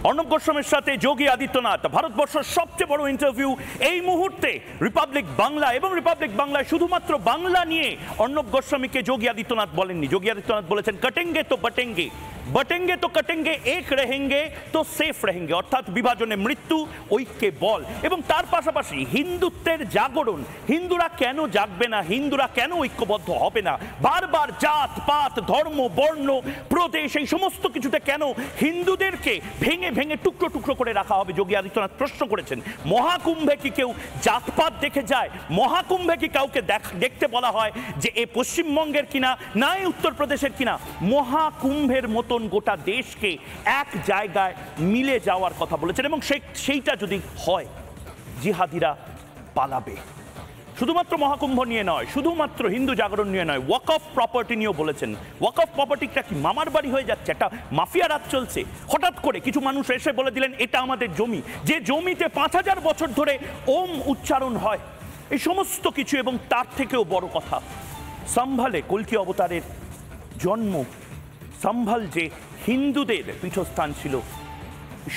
অর্ণব গোস্বামীর সাথে যোগী আদিত্যনাথ, ভারতবর্ষের সবচেয়ে বড় ইন্টারভিউ এই মুহূর্তে রিপাবলিক বাংলা, এবং রিপাবলিক বাংলায় শুধুমাত্র বাংলা নিয়ে অর্ণব গোস্বামীকে যোগী আদিত্যনাথ বলেননি। যোগী আদিত্যনাথ বলেছেন কটেঙ্গে তো বটেঙ্গে, বটেঙ্গে তো কটেঙ্গে, এক রেহেঙ্গে তো সেফ রেহেঙ্গে, অর্থাৎ বিভাজনে মৃত্যু, ঐক্যে বল। এবং তার পাশাপাশি হিন্দুত্বের জাগরণ, হিন্দুরা কেন জাগবে না, হিন্দুরা কেন ঐক্যবদ্ধ হবে না, বারবার জাত পাত ধর্ম বর্ণ প্রদেশ এই সমস্ত কিছুতে কেন হিন্দুদেরকে ভেঙে ভেঙে টুকরো টুকরো করে রাখা হবে, যোগী আদিত্যনাথ প্রশ্ন করেছেন। মহাকুম্ভে কি কেউ জাতপাত দেখে যায়? মহাকুম্ভে কি কাউকে দেখতে বলা হয় যে এ পশ্চিমবঙ্গের কিনা, না এ উত্তরপ্রদেশের কিনা? মহাকুম্ভের মতন গোটা দেশকে এক জায়গায় মিলে যাওয়ার কথা বলেছেন, এবং সেইটা যদি হয় জিহাদিরা পালাবে। শুধুমাত্র মহাকুম্ভ নিয়ে নয়, শুধুমাত্র হিন্দু জাগরণ নিয়ে নয়, ওয়াকফ প্রপার্টি নিয়েও বলেছেন। ওয়াকফ প্রপার্টিটা কি মামার বাড়ি হয়ে যাচ্ছে? একটা মাফিয়া রাজ চলছে। হঠাৎ করে কিছু মানুষ এসে বলে দিলেন এটা আমাদের জমি, যে জমিতে 5000 বছর ধরে ওম উচ্চারণ হয়, এই সমস্ত কিছু। এবং তার থেকেও বড় কথা, সম্ভালে কল্কি অবতারের জন্ম, সম্ভাল যে হিন্দুদের পীঠস্থান ছিল,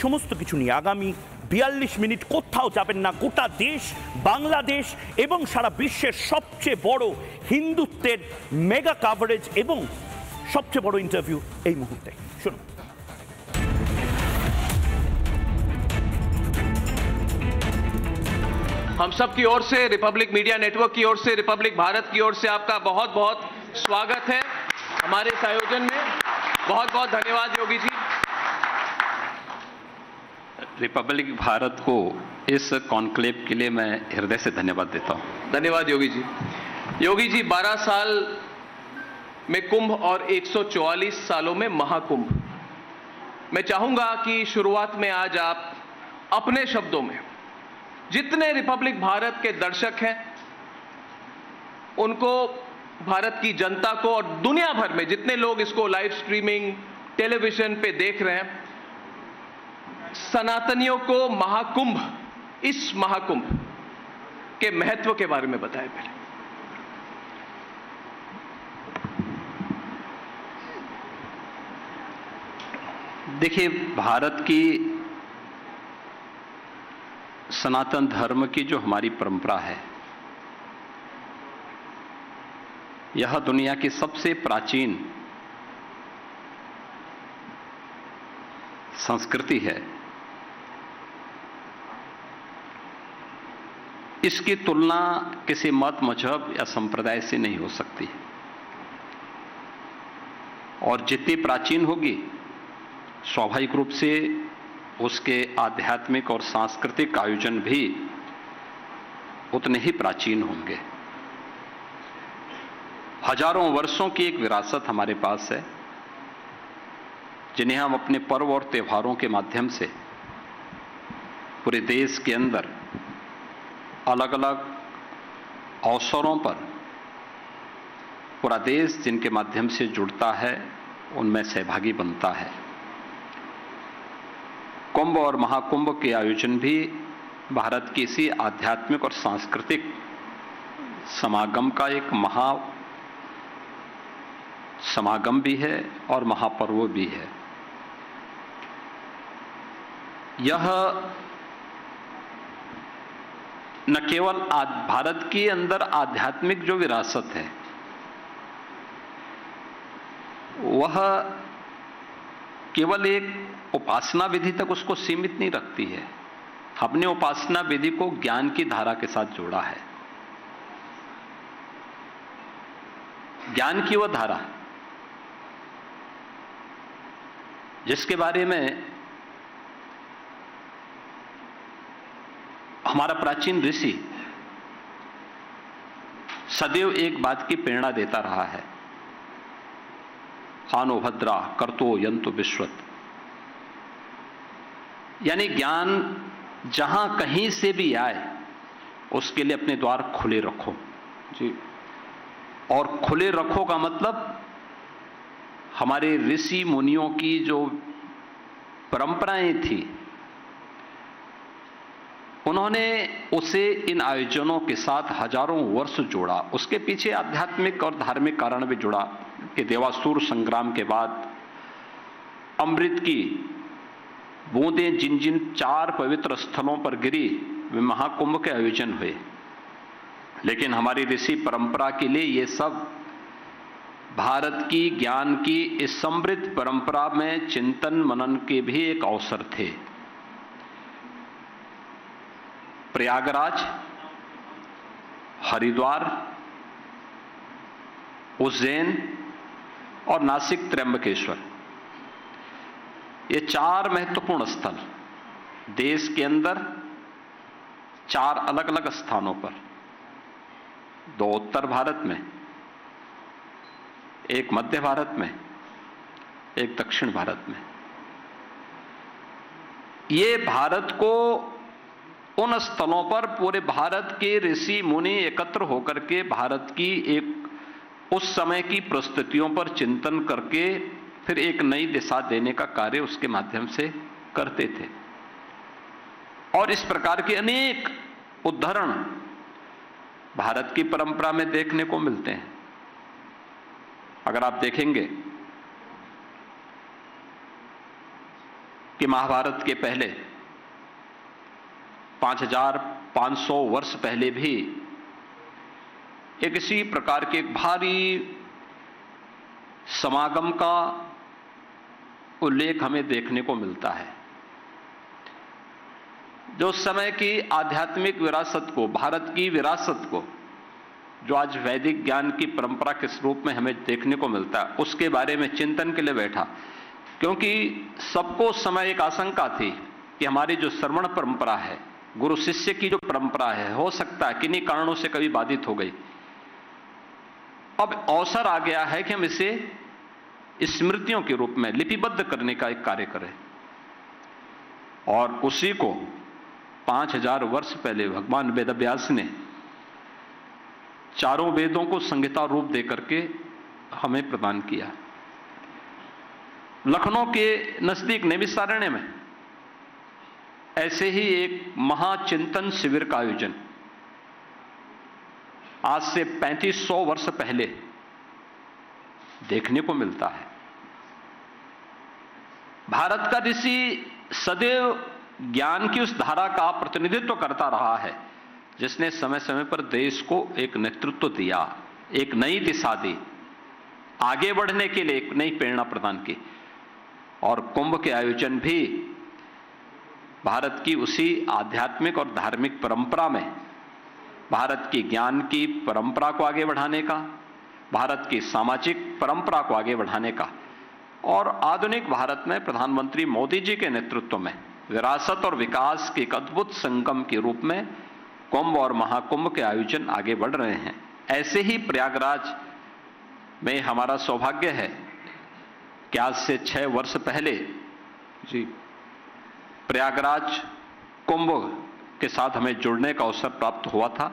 সমস্ত কিছু নিয়ে আগামী 42 মিনিট কোথাও যাবেন না। গোটা দেশ, বাংলাদেশ এবং সারা বিশ্বের সবচেয়ে বড় হিন্দুত্বের মেগা কাভারেজ এবং সবচেয়ে বড় ইন্টারভিউ এই মুহূর্তে। শুনুন। हम सब की ओर से, रिपब्लिक मीडिया नेटवर्क की ओर से, रिपब्लिक भारत की ओर से आपका बहुत बहुत स्वागत है हमारे इस आयोजन में। बहुत बहुत धन्यवाद योगी जी। रिपब्लिक भारत को इस कॉन्क्लेव के लिए मैं हृदय से धन्यवाद देता हूं। धन्यवाद योगी जी। योगी जी, 12 साल में कुंभ और 144 सालों में महाकुंभ। मैं चाहूंगा कि शुरुआत में आज आप अपने शब्दों में जितने रिपब्लिक भारत के दर्शक हैं उनको, भारत की जनता को और दुनिया भर में जितने लोग इसको लाइव स्ट्रीमिंग टेलीविजन पे देख रहे हैं, सनातनियों को महाकुंभ, इस महाकुंभ के महत्व के बारे में बताएं पहले। देखिए, भारत की सनातन धर्म की जो हमारी परंपरा है, यह दुनिया की सबसे प्राचीन संस्कृति है। इसकी तुलना किसी मत, मजहब या संप्रदाय से नहीं हो सकती, और जितनी प्राचीन होगी स्वाभाविक रूप से उसके आध्यात्मिक और सांस्कृतिक आयोजन भी उतने ही प्राचीन होंगे। हजारों वर्षों की एक विरासत हमारे पास है, जिन्हें हम अपने पर्व और त्योहारों के माध्यम से पूरे देश के अंदर अलग अलग अवसरों पर पूरा देश जिनके माध्यम से जुड़ता है, उनमें सहभागी बनता है। कुंभ और महाकुंभ के आयोजन भी भारत की इसी आध्यात्मिक और सांस्कृतिक समागम का एक महा समागम भी है और महापर्व भी है। यह न केवल भारत के अंदर आध्यात्मिक जो विरासत है वह केवल एक उपासना विधि तक उसको सीमित नहीं रखती है। हमने उपासना विधि को ज्ञान की धारा के साथ जोड़ा है। ज्ञान की वह धारा जिसके बारे में हमारा प्राचीन ऋषि सदैव एक बात की प्रेरणा देता रहा है, हानो भद्रा कर्तो यंतु विश्वत, यानी ज्ञान जहां कहीं से भी आए उसके लिए अपने द्वार खुले रखो जी। और खुले रखो का मतलब हमारे ऋषि मुनियों की जो परंपराएं थी, उन्होंने उसे इन आयोजनों के साथ हजारों वर्ष जोड़ा। उसके पीछे आध्यात्मिक और धार्मिक कारण भी जुड़ा कि देवासुर संग्राम के बाद अमृत की बूंदें जिन जिन 4 पवित्र स्थलों पर गिरी वे महाकुंभ के आयोजन हुए। लेकिन हमारी ऋषि परंपरा के लिए ये सब भारत की ज्ञान की इस समृद्ध परंपरा में चिंतन मनन के भी एक अवसर थे। प्रयागराज, हरिद्वार, उज्जैन और नासिक त्र्यंबकेश्वर, ये 4 महत्वपूर्ण स्थल देश के अंदर 4 अलग अलग स्थानों पर, 2 उत्तर भारत में, 1 मध्य भारत में, 1 दक्षिण भारत में, ये भारत को उन स्थलों पर पूरे भारत के ऋषि मुनि एकत्र होकर के भारत की एक उस समय की परिस्थितियों पर चिंतन करके फिर एक नई दिशा देने का कार्य उसके माध्यम से करते थे। और इस प्रकार के अनेक उदाहरण भारत की परंपरा में देखने को मिलते हैं। अगर आप देखेंगे कि महाभारत के पहले 5500 वर्ष पहले भी एक इसी प्रकार के भारी समागम का उल्लेख हमें देखने को मिलता है, जो उस समय की आध्यात्मिक विरासत को, भारत की विरासत को, जो आज वैदिक ज्ञान की परंपरा के रूप में हमें देखने को मिलता है, उसके बारे में चिंतन के लिए बैठा। क्योंकि सबको उस समय एक आशंका थी कि हमारी जो श्रवण परंपरा है, गुरु शिष्य की जो परंपरा है, हो सकता है किन्हीं कारणों से कभी बाधित हो गई। अब अवसर आ गया है कि हम इसे स्मृतियों के रूप में लिपिबद्ध करने का एक कार्य करें। और उसी को 5000 वर्ष पहले भगवान वेदव्यास ने चारों वेदों को संहिता रूप देकर के हमें प्रदान किया। लखनऊ के नजदीक नैमिषारण्य में ऐसे ही एक महाचिंतन शिविर का आयोजन आज से 3500 वर्ष पहले देखने को मिलता है। भारत का ऋषि सदैव ज्ञान की उस धारा का प्रतिनिधित्व करता रहा है जिसने समय समय पर देश को एक नेतृत्व दिया, एक नई दिशा दी, आगे बढ़ने के लिए एक नई प्रेरणा प्रदान की। और कुंभ के आयोजन भी भारत की उसी आध्यात्मिक और धार्मिक परंपरा में भारत की ज्ञान की परंपरा को आगे बढ़ाने का, भारत की सामाजिक परंपरा को आगे बढ़ाने का और आधुनिक भारत में प्रधानमंत्री मोदी जी के नेतृत्व में विरासत और विकास के एक अद्भुत संगम के रूप में कुंभ और महाकुंभ के आयोजन आगे बढ़ रहे हैं। ऐसे ही प्रयागराज में हमारा सौभाग्य है कि आज से 6 वर्ष पहले जी प्रयागराज कुंभ के साथ हमें जुड़ने का अवसर प्राप्त हुआ था।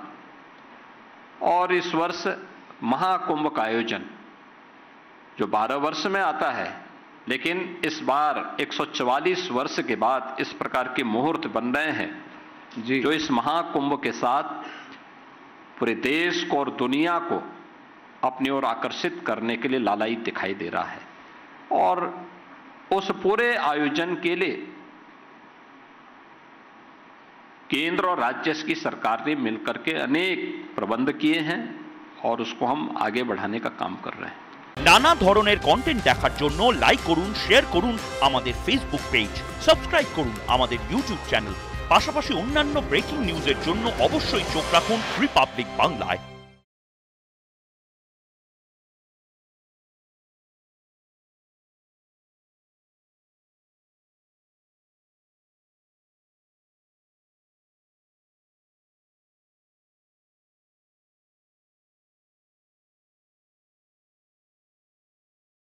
और इस वर्ष महाकुंभ का आयोजन जो 12 वर्ष में आता है, लेकिन इस बार 144 वर्ष के बाद इस प्रकार के मुहूर्त बन रहे हैं जी, जो इस महाकुंभ के साथ पूरे देश को और दुनिया को अपनी ओर आकर्षित करने के लिए लालायित दिखाई दे रहा है। और उस पूरे आयोजन के लिए केंद्र और राज्य की सरकार ने मिलकर के अनेक प्रबंध किए हैं और उसको हम आगे बढ़ाने का काम कर रहे हैं। নানা ধরনের কন্টেন্ট দেখার জন্য লাইক করুন, শেয়ার করুন আমাদের ফেসবুক পেজ, সাবস্ক্রাইব করুন আমাদের ইউটিউব চ্যানেল। পাশাপাশি অন্যান্য ব্রেকিং নিউজের জন্য অবশ্যই চোখ রাখুন রিপাবলিক বাংলায়।